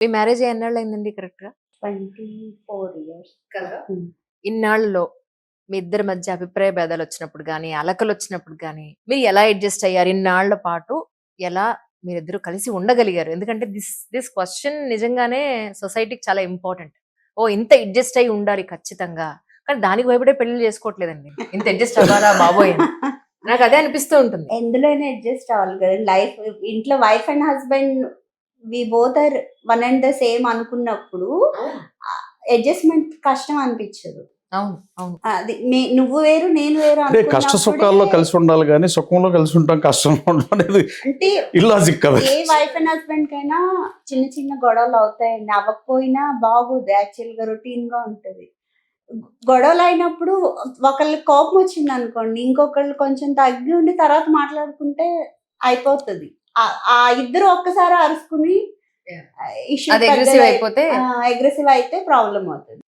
మీ marriage ఎన్నాళ్ళు అయిందండి correct గా? 24 years కదా. ఇన్నాళ్ళలో మీ ఇద్దరి మధ్య అభిప్రాయ భేదాలు వచ్చినప్పుడు కానీ అలకలు వచ్చినప్పుడు కానీ మీరు ఎలా అడ్జస్ట్ అయ్యారు? ఇన్నాళ్ల పాటు ఎలా మీరిద్దరు కలిసి ఉండగలిగారు? ఎందుకంటే దిస్ క్వశ్చన్ నిజంగానే సొసైటీకి చాలా ఇంపార్టెంట్. ఓ ఇంత అడ్జస్ట్ అయి ఉండాలి ఖచ్చితంగా, కానీ దానికి భయపడే పెళ్లి చేసుకోవట్లేదండి. ఇంత అడ్జస్ట్ అవ్వాలా బాబోయ్ అని. నాకు అదే అనిపిస్తూ ఉంటుంది. ఎందులోనే అడ్జస్ట్ అవ్వాలి కదా. లైఫ్ ఇంట్లో wife and husband we both are one and the same అనుకున్నప్పుడు అడ్జస్ట్మెంట్ కష్టం అనిపించదు. అవును అవును. అది నువ్వు వేరు నేను వేరు అంటే కష్ట సుఖాల్లో కలిసి ఉండాలి కానీ సుఖంలో కలిసి ఉంటాం కష్టంలో ఉండడం అనేది అంటే ఇల్లాజిక్ కదా. ఏ వైఫ్ అండ్ హస్బెండ్ కైనా చిన్న చిన్న గొడవలు అవుతాయండి. అవ్వకపోయినా బాగోదు, యాక్చువల్ గా రొటీన్ గా ఉంటది. గొడవలు అయినప్పుడు ఒకళ్ళకి కోపం వచ్చింది అనుకోండి, ఇంకొకళ్ళు కొంచెం తగ్గి ఉండి తర్వాత మాట్లాడుకుంటే అయిపోతుంది. ఆ ఇద్దరు ఒక్కసారి అరుచుకుని ఇష్యూ అది aggressive అయిపోతే అగ్రెసివ్ అయితే ప్రాబ్లం అవుతుంది.